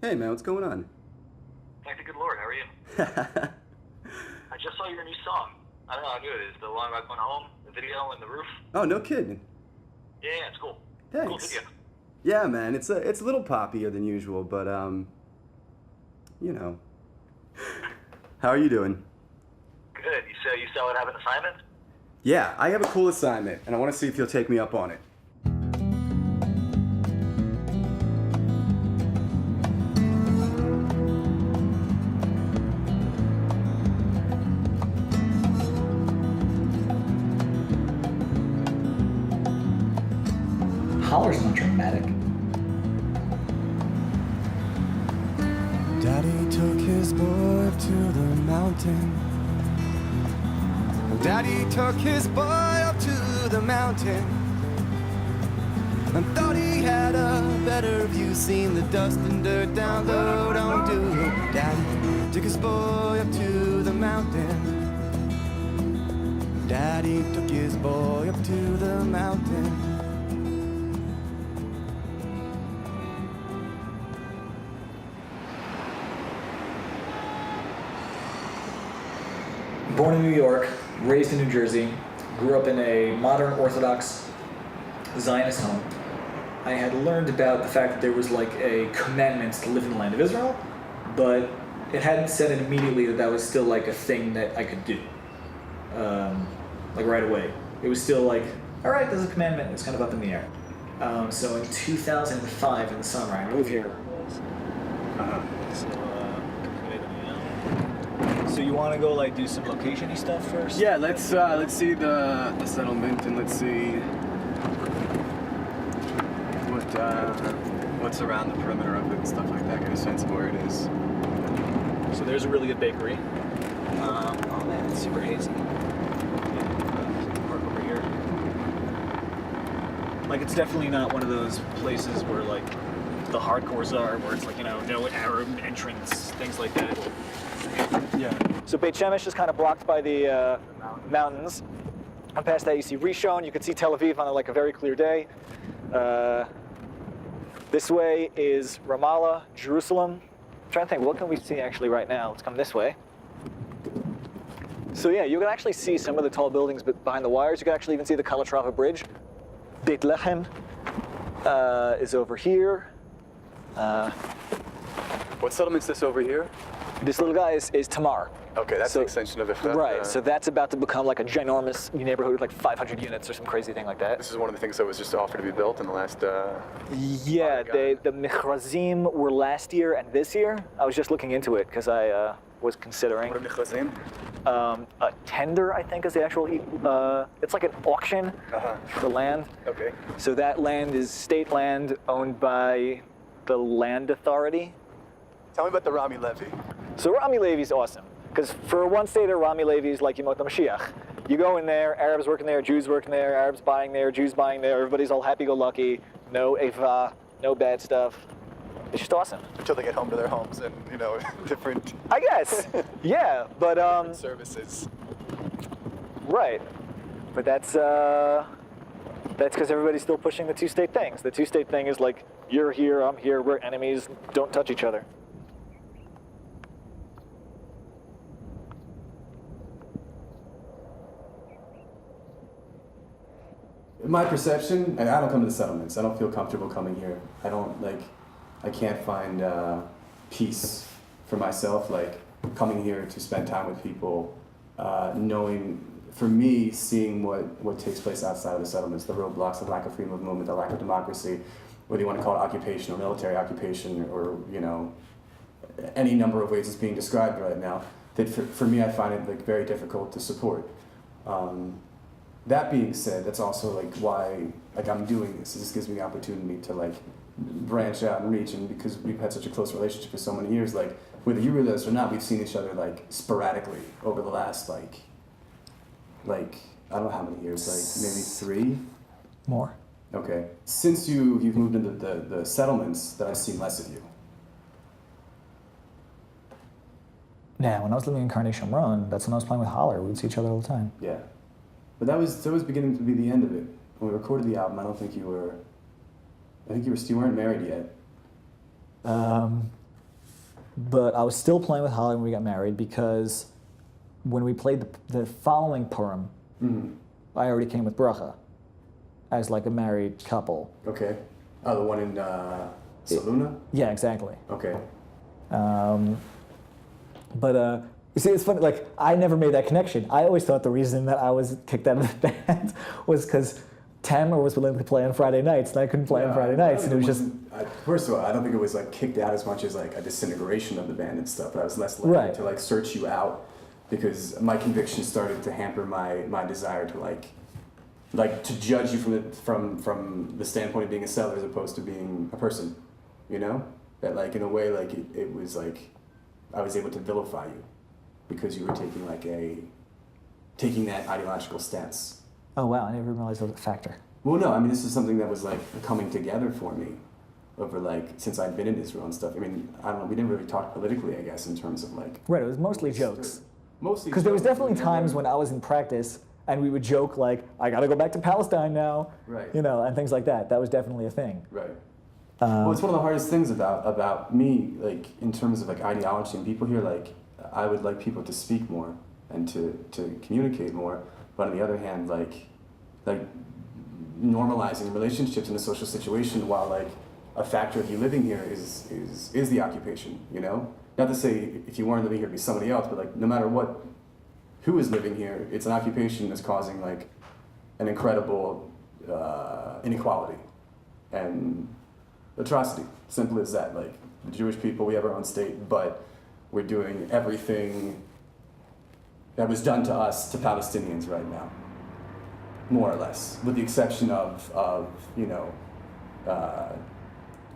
Hey man, what's going on? Thank the good Lord. How are you? I just saw your new song. I don't know how good it is. The Long Rock Going Home, the video, and the roof. Oh, no kidding. Yeah, it's cool. Cool Thanks. video. Yeah, man, it's a little poppier than usual, but you know. How are you doing? Good. You still have an assignment? Yeah, I have a cool assignment, and I want to see if you'll take me up on it. Holler's not dramatic. Daddy took his boy up to the mountain. Daddy took his boy up to the mountain and thought he had a better view, seen the dust and dirt down low, don't do. Daddy took his boy up to the mountain. Daddy took his boy up to the mountain. Born in New York, raised in New Jersey, grew up in a modern Orthodox Zionist home. I had learned about the fact that there was like a commandment to live in the land of Israel, but it hadn't said it immediately that that was still like a thing that I could do, like right away. It was still like, all right, there's a commandment. It's kind of up in the air. So in 2005 in the summer, I moved here. So you want to go like do some location-y stuff first? Yeah, let's see the settlement and let's see what's around the perimeter of it and stuff like that. Get a sense of where it is. So there's a really good bakery. Oh man, it's super hazy. Park over here. Like it's definitely not one of those places where like the hardcores are, where it's like, you know, no Arab entrance, things like that. Yeah. So Beit Shemesh is kind of blocked by the mountains. And past that you see Rishon. You can see Tel Aviv on like a very clear day. This way is Ramallah, Jerusalem. I'm trying to think, what can we see actually right now? Let's come this way. So yeah, you can actually see some of the tall buildings behind the wires. You can actually even see the Calatrava Bridge. Beit Lechem is over here. What settlement's this over here? This little guy is Tamar. Okay, that's an extension of it. Right, so that's about to become like a ginormous neighborhood with like 500 units or some crazy thing like that. This is one of the things that was just offered to be built in the last. Yeah, the Mechrazim were last year and this year. I was just looking into it because I was considering. What are Mechrazim? A tender, I think, is the actual. It's like an auction for the land. Okay. So that land is state land owned by the land authority. Tell me about the Rami Levy. So Rami Levi's awesome. Because for one stater, Rami Levi's like Yemot HaMashiach. You go in there, Arabs working there, Jews working there, Arabs buying there, Jews buying there, everybody's all happy-go-lucky, no eva, no bad stuff. It's just awesome. Until they get home to their homes and, you know, different... I guess, yeah, but... different services. Right. But that's because everybody's still pushing the two-state things. The two-state thing is like, you're here, I'm here, we're enemies, don't touch each other. My perception, and I don't come to the settlements. I don't feel comfortable coming here. I can't find peace for myself, like coming here to spend time with people, knowing, for me, seeing what takes place outside of the settlements, the roadblocks, the lack of freedom of movement, the lack of democracy, whether you want to call it occupation or military occupation or, you know, any number of ways it's being described right now, that for me, I find it like very difficult to support. That being said, that's also like why like I'm doing this. It just gives me the opportunity to like branch out and reach, and because we've had such a close relationship for so many years, like whether you realize it or not, we've seen each other like sporadically over the last like I don't know how many years, like maybe 3? More. Okay. Since you've moved into the settlements, that I've seen less of you. Yeah, when I was living in Carnation Run, that's when I was playing with Holler. We would see each other all the time. Yeah. But that was beginning to be the end of it. When we recorded the album, I think you weren't married yet. But I was still playing with Holly when we got married because when we played the following Purim, I already came with bracha as like a married couple. Okay. Oh, the one in Saluna? Yeah, exactly. Okay. But you see, it's funny. Like I never made that connection. I always thought the reason that I was kicked out of the band was because Tamara was willing to play on Friday nights, and I couldn't play on Friday nights, and it was just. First of all, I don't think it was like kicked out as much as like a disintegration of the band and stuff. But I was less likely to like search you out because my conviction started to hamper my desire to like to judge you from the standpoint of being a seller as opposed to being a person. You know, that like in a way like it was like I was able to vilify you because you were taking that ideological stance. Oh wow! I never realized that was a factor. Well, no, I mean this is something that was like coming together for me over like since I'd been in Israel and stuff. I mean, I don't know. We didn't really talk politically, I guess, in terms of like. Right. It was mostly jokes. Mostly. Because there was definitely times when I was in practice and we would joke like, "I got to go back to Palestine now," right? You know, and things like that. That was definitely a thing. Right. Well, it's one of the hardest things about me, like in terms of like ideology and people here. Like, I would like people to speak more and to communicate more, but on the other hand, like normalizing relationships in a social situation while like a factor of you living here is the occupation. You know, not to say if you weren't living here, it'd be somebody else, but like no matter what, who is living here, it's an occupation that's causing like an incredible inequality and atrocity. Simple as that. Like the Jewish people, we have our own state, but we're doing everything that was done to us to Palestinians right now, more or less, with the exception of you know,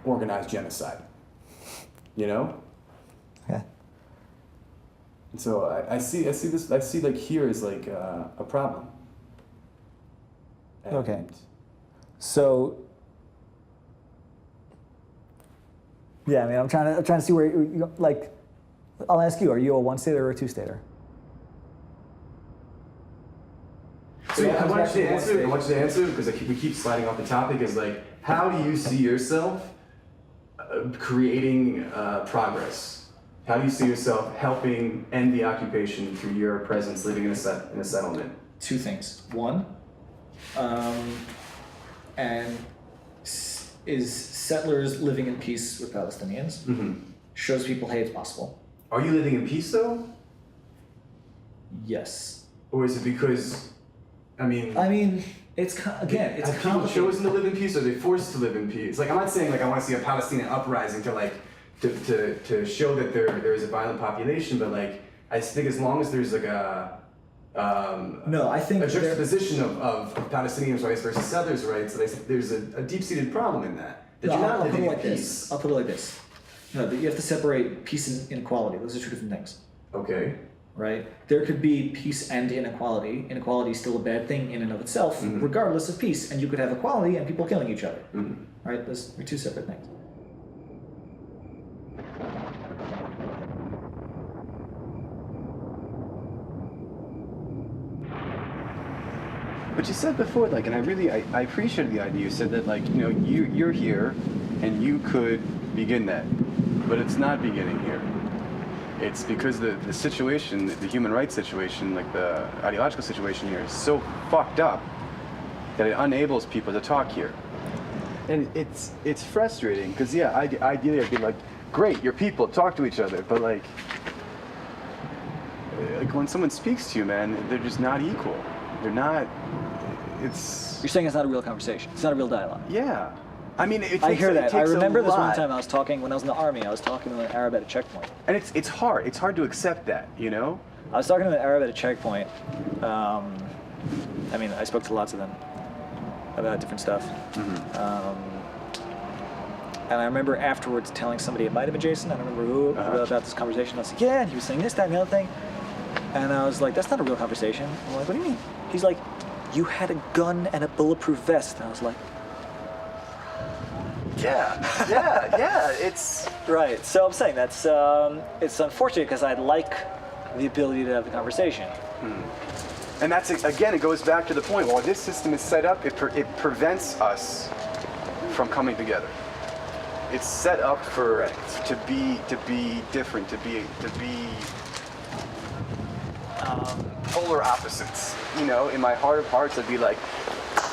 organized genocide. You know. Yeah. And so I see like here is like a problem. And okay. So. Yeah, I mean, I'm trying to see where you like. I'll ask you: are you a one-stater or a two-stater? So yeah, I want you to answer because we keep sliding off the topic. Is like, how do you see yourself creating progress? How do you see yourself helping end the occupation through your presence living in a settlement? Two things. One, is settlers living in peace with Palestinians. Shows people, hey, it's possible. Are you living in peace though? Yes. Or is it because, I mean, it's again, it's have people chosen to live in peace, or are they forced to live in peace? Like, I'm not saying like I want to see a Palestinian uprising to like to show that there is a violent population, but like I think as long as there's like a no, I think a juxtaposition of Palestinians' rights versus settlers' rights, there's a deep-seated problem in that. No, you're not I'll put living it like in this. peace. I'll put it like this. No, you have to separate peace and inequality. Those are two different things. Okay. Right? There could be peace and inequality. Inequality is still a bad thing in and of itself, regardless of peace. And you could have equality and people killing each other. Right? Those are two separate things. But you said before, like, and I appreciated the idea. You said that, like, you know, you're here, and you could begin that, but it's not beginning here. It's because the situation, the human rights situation, like the ideological situation here, is so fucked up that it enables people to talk here. And it's frustrating because yeah, ideally I'd be like, great, you're people, talk to each other, but like when someone speaks to you, man, they're just not equal. They're not. It's. You're saying it's not a real conversation. It's not a real dialogue. Yeah. I mean, I hear that. I remember this one time I was talking, when I was in the army, I was talking to an Arab at a checkpoint. And it's hard. It's hard to accept that, you know? I was talking to an Arab at a checkpoint. I mean, I spoke to lots of them about different stuff. And I remember afterwards telling somebody, it might have been Jason, I don't remember who, about this conversation. I was like, yeah, and he was saying this, that, and the other thing. And I was like, that's not a real conversation. I'm like, what do you mean? He's like, you had a gun and a bulletproof vest. And I was like, yeah, it's... Right, so I'm saying that's, it's unfortunate because I'd like the ability to have the conversation. And that's, again, it goes back to the point, while this system is set up, it prevents us from coming together. it's set up for to be different, to be polar opposites. You know, in my heart of hearts, I'd be like,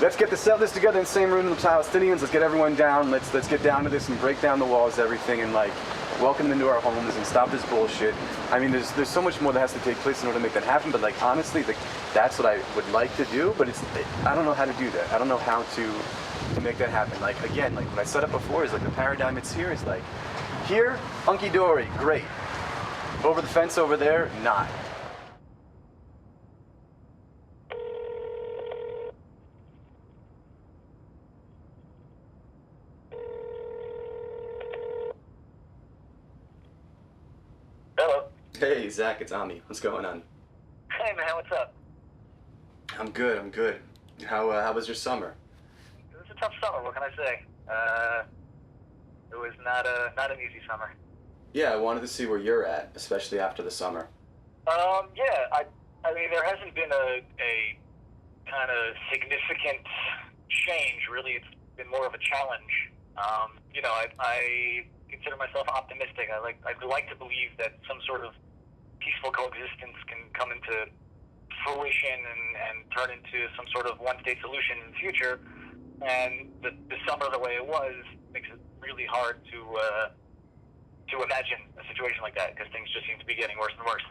let's get the settlers together in the same room with the Palestinians. Let's get everyone down. Let's get down to this and break down the walls, everything, and like welcome them into our homes and stop this bullshit. I mean, there's so much more that has to take place in order to make that happen. But like honestly, that's what I would like to do. But I don't know how to do that. I don't know how to make that happen. Like again, like what I set up before is like the paradigm it's here is like here, hunky dory, great. Over the fence over there, not. Hello. Hey Zach, it's Ami. What's going on? Hey man, what's up? I'm good. How was your summer? It was a tough summer. What can I say? It was not an easy summer. Yeah, I wanted to see where you're at, especially after the summer. Yeah. I mean, there hasn't been a kind of significant change. Really, it's been more of a challenge. You know, I consider myself optimistic. I'd like to believe that some sort of peaceful coexistence can come into fruition and turn into some sort of one-state solution in the future. And the summer the way it was makes it really hard to imagine a situation like that because things just seem to be getting worse and worse.